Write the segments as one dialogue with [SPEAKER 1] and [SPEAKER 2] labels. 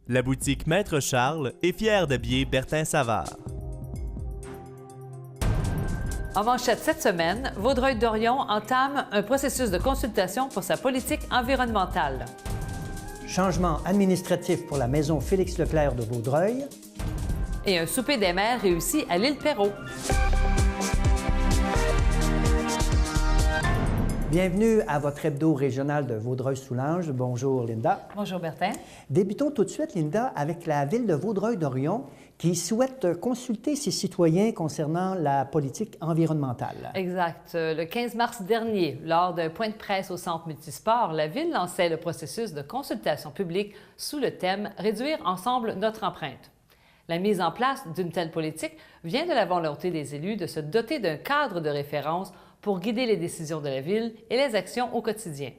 [SPEAKER 1] La boutique Maître Charles est fière d'habiller Bertin Savard.
[SPEAKER 2] En manchette cette semaine, Vaudreuil-Dorion entame un processus de consultation pour sa politique environnementale.
[SPEAKER 3] Changement administratif pour la maison Félix-Leclerc de Vaudreuil.
[SPEAKER 2] Et un souper des maires réussi à l'île Perrot.
[SPEAKER 3] Bienvenue à votre hebdo régional de Vaudreuil-Soulanges. Bonjour, Linda.
[SPEAKER 2] Bonjour, Bertin.
[SPEAKER 3] Débutons tout de suite, Linda, avec la ville de Vaudreuil-Dorion qui souhaite consulter ses citoyens concernant la politique environnementale.
[SPEAKER 2] Exact. Le 15 mars dernier, lors d'un point de presse au Centre Multisport, la Ville lançait le processus de consultation publique sous le thème « Réduire ensemble notre empreinte ». La mise en place d'une telle politique vient de la volonté des élus de se doter d'un cadre de référence pour guider les décisions de la Ville et les actions au quotidien.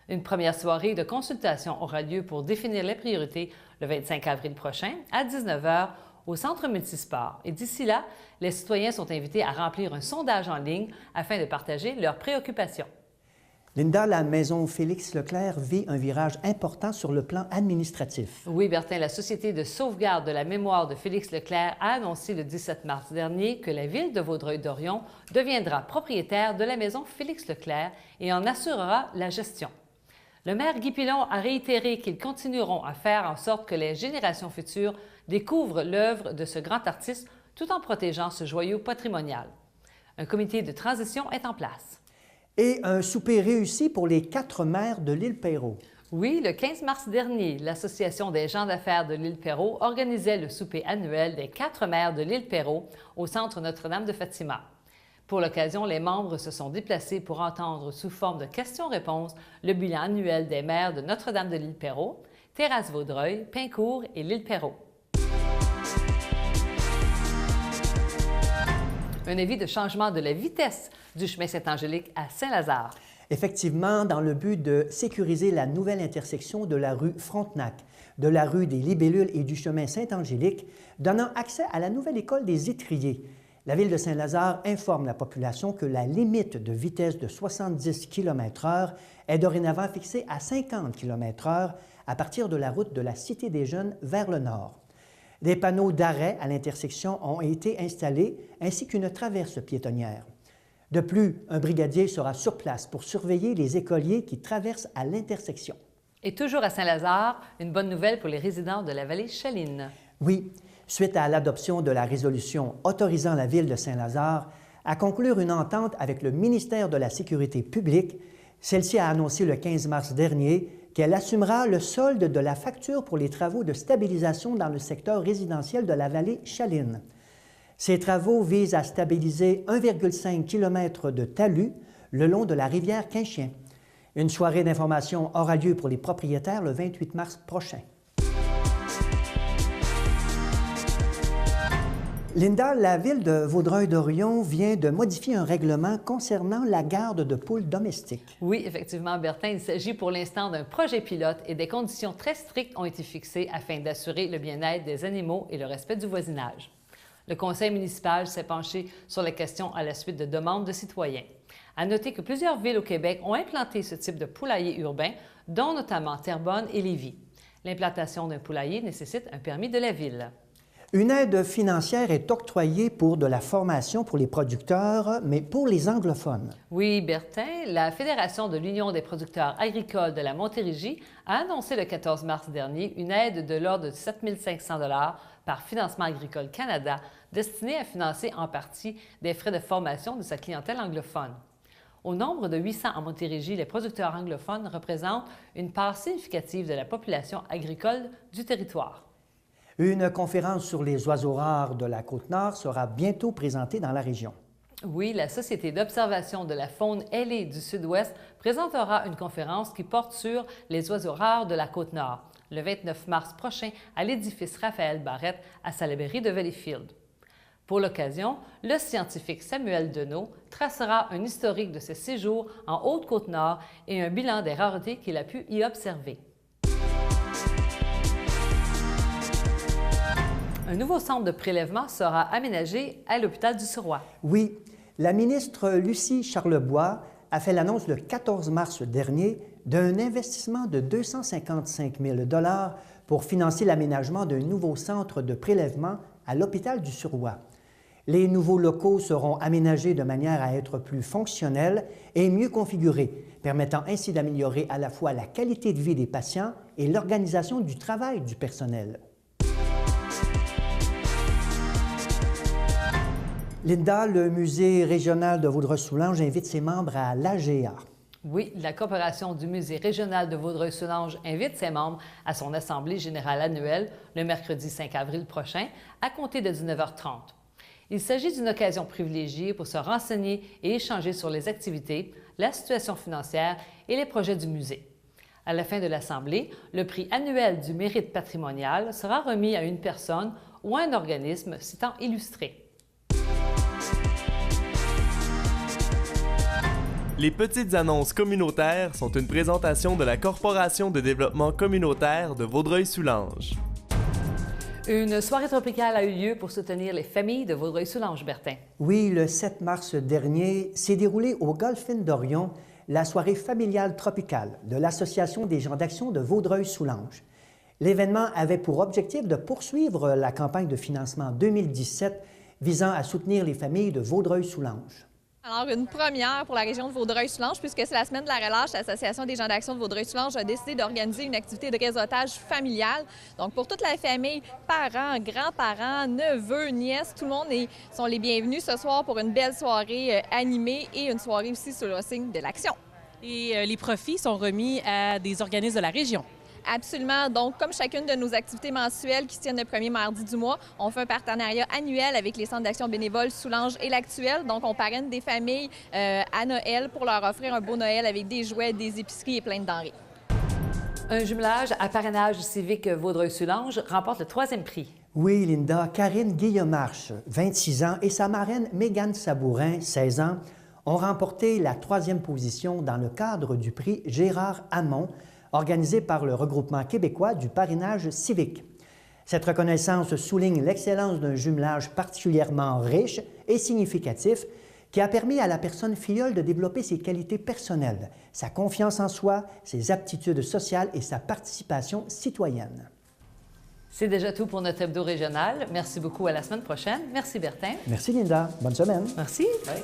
[SPEAKER 2] Une première soirée de consultation aura lieu pour définir les priorités le 25 avril prochain à 19 h au Centre Multisport. Et d'ici là, les citoyens sont invités à remplir un sondage en ligne afin de partager leurs préoccupations.
[SPEAKER 3] Linda, la maison Félix-Leclerc vit un virage important sur le plan administratif.
[SPEAKER 2] Oui, Bertin, la Société de sauvegarde de la mémoire de Félix-Leclerc a annoncé le 17 mars dernier que la ville de Vaudreuil-Dorion deviendra propriétaire de la maison Félix-Leclerc et en assurera la gestion. Le maire Guy Pilon a réitéré qu'ils continueront à faire en sorte que les générations futures découvrent l'œuvre de ce grand artiste tout en protégeant ce joyau patrimonial. Un comité de transition est en place.
[SPEAKER 3] Et un souper réussi pour les 4 maires de l'île Perrot.
[SPEAKER 2] Oui, le 15 mars dernier, l'Association des gens d'affaires de l'île Perrot organisait le souper annuel des 4 maires de l'île Perrot au Centre Notre-Dame de Fatima. Pour l'occasion, les membres se sont déplacés pour entendre sous forme de questions-réponses le bilan annuel des maires de Notre-Dame de l'île Perrot, Terrasse-Vaudreuil, Pincourt et l'île Perrot. Un avis de changement de la vitesse du chemin Saint-Angélique à Saint-Lazare.
[SPEAKER 3] Effectivement, dans le but de sécuriser la nouvelle intersection de la rue Frontenac, de la rue des Libellules et du chemin Saint-Angélique, donnant accès à la nouvelle école des étriers. La ville de Saint-Lazare informe la population que la limite de vitesse de 70 km/h est dorénavant fixée à 50 km/h à partir de la route de la Cité des Jeunes vers le nord. Des panneaux d'arrêt à l'intersection ont été installés, ainsi qu'une traverse piétonnière. De plus, un brigadier sera sur place pour surveiller les écoliers qui traversent à l'intersection.
[SPEAKER 2] Et toujours à Saint-Lazare, une bonne nouvelle pour les résidents de la vallée Chaline.
[SPEAKER 3] Oui, suite à l'adoption de la résolution autorisant la ville de Saint-Lazare à conclure une entente avec le ministère de la Sécurité publique, celle-ci a annoncé le 15 mars dernier qu'elle assumera le solde de la facture pour les travaux de stabilisation dans le secteur résidentiel de la vallée Chaline. Ces travaux visent à stabiliser 1,5 km de talus le long de la rivière Quinchien. Une soirée d'information aura lieu pour les propriétaires le 28 mars prochain. Linda, la ville de Vaudreuil-Dorion vient de modifier un règlement concernant la garde de poules domestiques.
[SPEAKER 2] Oui, effectivement, Bertin, il s'agit pour l'instant d'un projet pilote et des conditions très strictes ont été fixées afin d'assurer le bien-être des animaux et le respect du voisinage. Le conseil municipal s'est penché sur la question à la suite de demandes de citoyens. À noter que plusieurs villes au Québec ont implanté ce type de poulailler urbain, dont notamment Terrebonne et Lévis. L'implantation d'un poulailler nécessite un permis de la ville.
[SPEAKER 3] Une aide financière est octroyée pour de la formation pour les producteurs, mais pour les anglophones.
[SPEAKER 2] Oui, Bertin, la Fédération de l'Union des producteurs agricoles de la Montérégie a annoncé le 14 mars dernier une aide de l'ordre de 7 500 $ par Financement agricole Canada destinée à financer en partie des frais de formation de sa clientèle anglophone. Au nombre de 800 en Montérégie, les producteurs anglophones représentent une part significative de la population agricole du territoire.
[SPEAKER 3] Une conférence sur les oiseaux rares de la Côte-Nord sera bientôt présentée dans la région.
[SPEAKER 2] Oui, la Société d'observation de la faune ailée du Sud-Ouest présentera une conférence qui porte sur les oiseaux rares de la Côte-Nord, le 29 mars prochain à l'édifice Raphaël Barrette à Salaberry de Valleyfield. Pour l'occasion, le scientifique Samuel Deneau tracera un historique de ses séjours en Haute-Côte-Nord et un bilan des raretés qu'il a pu y observer. Un nouveau centre de prélèvement sera aménagé à l'hôpital du Suroît.
[SPEAKER 3] Oui, la ministre Lucie Charlebois a fait l'annonce le 14 mars dernier d'un investissement de 255 000 $ pour financer l'aménagement d'un nouveau centre de prélèvement à l'hôpital du Suroît. Les nouveaux locaux seront aménagés de manière à être plus fonctionnels et mieux configurés, permettant ainsi d'améliorer à la fois la qualité de vie des patients et l'organisation du travail du personnel. Linda, le Musée régional de Vaudreuil-Soulanges invite ses membres à l'AGA.
[SPEAKER 2] Oui, la Corporation du Musée régional de Vaudreuil-Soulanges invite ses membres à son Assemblée générale annuelle le mercredi 5 avril prochain à compter de 19h30. Il s'agit d'une occasion privilégiée pour se renseigner et échanger sur les activités, la situation financière et les projets du musée. À la fin de l'Assemblée, le prix annuel du mérite patrimonial sera remis à une personne ou à un organisme s'étant illustré.
[SPEAKER 1] Les petites annonces communautaires sont une présentation de la Corporation de développement communautaire de Vaudreuil-Soulanges.
[SPEAKER 2] Une soirée tropicale a eu lieu pour soutenir les familles de Vaudreuil-Soulanges, Bertin.
[SPEAKER 3] Oui, le 7 mars dernier s'est déroulée au Golf Inn d'Orion la soirée familiale tropicale de l'Association des gens d'action de Vaudreuil-Soulanges. L'événement avait pour objectif de poursuivre la campagne de financement 2017 visant à soutenir les familles de Vaudreuil-Soulanges.
[SPEAKER 4] Alors, une première pour la région de Vaudreuil-Soulanges, puisque c'est la semaine de la relâche, l'Association des gens d'action de Vaudreuil-Soulanges a décidé d'organiser une activité de réseautage familial. Donc, pour toute la famille, parents, grands-parents, neveux, nièces, tout le monde sont les bienvenus ce soir pour une belle soirée animée et une soirée aussi sur le signe de l'action.
[SPEAKER 5] Et les profits sont remis à des organismes de la région.
[SPEAKER 4] Absolument. Donc, comme chacune de nos activités mensuelles qui se tiennent le premier mardi du mois, on fait un partenariat annuel avec les centres d'action bénévoles Soulanges et l'Actuel. Donc, on parraine des familles à Noël pour leur offrir un beau Noël avec des jouets, des épiceries et plein de denrées.
[SPEAKER 2] Un jumelage à parrainage civique Vaudreuil-Soulanges remporte le 3e prix.
[SPEAKER 3] Oui, Linda, Karine Guillaumarche, 26 ans, et sa marraine Mégane Sabourin, 16 ans, ont remporté la 3e position dans le cadre du prix Gérard Hamon, organisé par le regroupement québécois du parrainage civique. Cette reconnaissance souligne l'excellence d'un jumelage particulièrement riche et significatif qui a permis à la personne filleule de développer ses qualités personnelles, sa confiance en soi, ses aptitudes sociales et sa participation citoyenne.
[SPEAKER 2] C'est déjà tout pour notre hebdo régional. Merci beaucoup. À la semaine prochaine. Merci, Bertin.
[SPEAKER 3] Merci, Linda. Bonne semaine.
[SPEAKER 2] Merci.
[SPEAKER 1] Bye.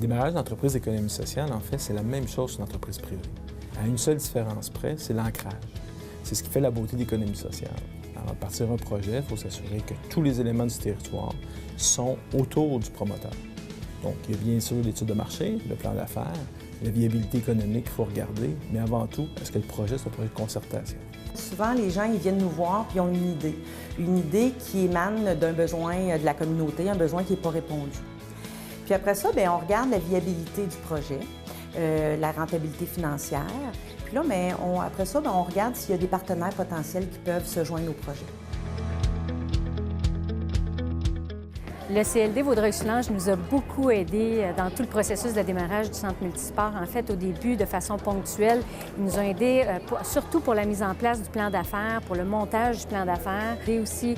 [SPEAKER 6] Le démarrage d'entreprise d'économie sociale, en fait, c'est la même chose qu'une entreprise privée. À une seule différence près, c'est l'ancrage. C'est ce qui fait la beauté d'économie sociale. Alors, à partir d'un projet, il faut s'assurer que tous les éléments du territoire sont autour du promoteur. Donc, il y a bien sûr l'étude de marché, le plan d'affaires, la viabilité économique qu'il faut regarder, mais avant tout, est-ce que le projet, c'est un projet de concertation?
[SPEAKER 7] Souvent, les gens ils viennent nous voir et ont une idée qui émane d'un besoin de la communauté, un besoin qui n'est pas répondu. Puis après ça, bien, on regarde la viabilité du projet, la rentabilité financière. Puis là, bien, après ça, bien, on regarde s'il y a des partenaires potentiels qui peuvent se joindre au projet.
[SPEAKER 8] Le CLD Vaudreuil-Soulanges nous a beaucoup aidés dans tout le processus de démarrage du centre multisport. En fait, au début, de façon ponctuelle, ils nous ont aidés surtout pour la mise en place du plan d'affaires, pour le montage du plan d'affaires et aussi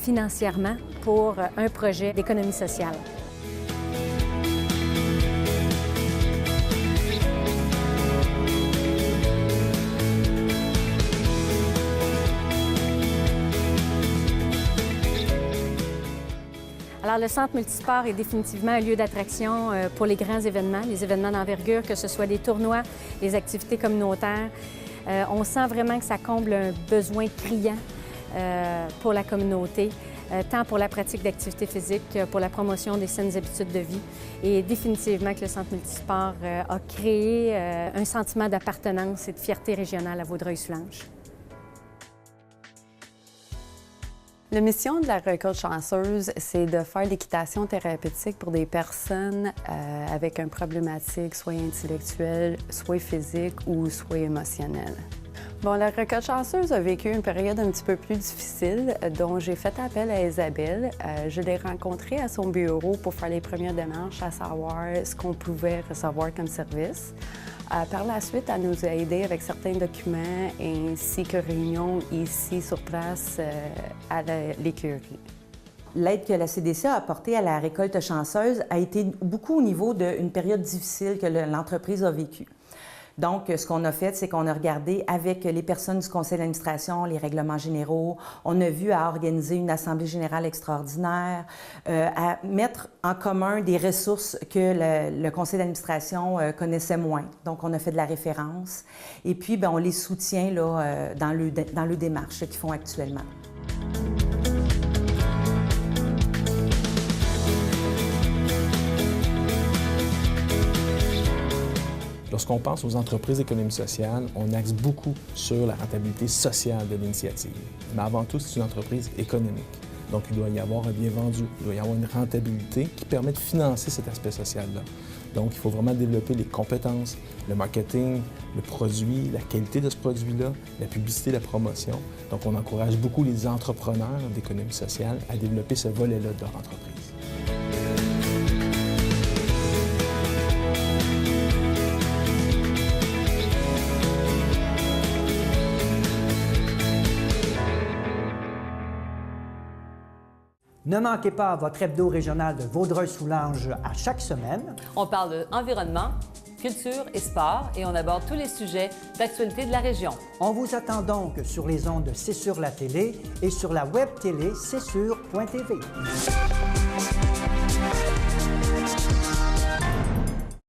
[SPEAKER 8] financièrement pour un projet d'économie sociale. Alors, le centre multisport est définitivement un lieu d'attraction pour les grands événements, les événements d'envergure, que ce soit des tournois, les activités communautaires. On sent vraiment que ça comble un besoin criant pour la communauté, tant pour la pratique d'activités physiques que pour la promotion des saines habitudes de vie. Et définitivement que le centre multisport a créé un sentiment d'appartenance et de fierté régionale à Vaudreuil-Soulanges.
[SPEAKER 9] La mission de la récolte chanceuse, c'est de faire l'équitation thérapeutique pour des personnes avec une problématique soit intellectuelle, soit physique ou soit émotionnelle. Bon, la récolte chanceuse a vécu une période un petit peu plus difficile, dont j'ai fait appel à Isabelle. Je l'ai rencontrée à son bureau pour faire les premières démarches, à savoir ce qu'on pouvait recevoir comme service. Par la suite, elle nous a aidés avec certains documents ainsi que réunions ici sur place à l'écurie.
[SPEAKER 7] L'aide que la CDC a apportée à la récolte chanceuse a été beaucoup au niveau d'une période difficile que l'entreprise a vécue. Donc, ce qu'on a fait, c'est qu'on a regardé avec les personnes du conseil d'administration, les règlements généraux. On a vu à organiser une assemblée générale extraordinaire, à mettre en commun des ressources que le conseil d'administration connaissait moins. Donc, on a fait de la référence. Et puis, bien, on les soutient là, dans le démarche qu'ils font actuellement.
[SPEAKER 6] Lorsqu'on pense aux entreprises d'économie sociale, on axe beaucoup sur la rentabilité sociale de l'initiative. Mais avant tout, c'est une entreprise économique. Donc, il doit y avoir un bien vendu, il doit y avoir une rentabilité qui permet de financer cet aspect social-là. Donc, il faut vraiment développer les compétences, le marketing, le produit, la qualité de ce produit-là, la publicité, la promotion. Donc, on encourage beaucoup les entrepreneurs d'économie sociale à développer ce volet-là de leur entreprise.
[SPEAKER 3] Ne manquez pas votre hebdo régional de Vaudreuil-Soulanges à chaque semaine.
[SPEAKER 2] On parle d'environnement, culture et sport et on aborde tous les sujets d'actualité de la région.
[SPEAKER 3] On vous attend donc sur les ondes de C'est sur la télé et sur la web télé cetsur.tv.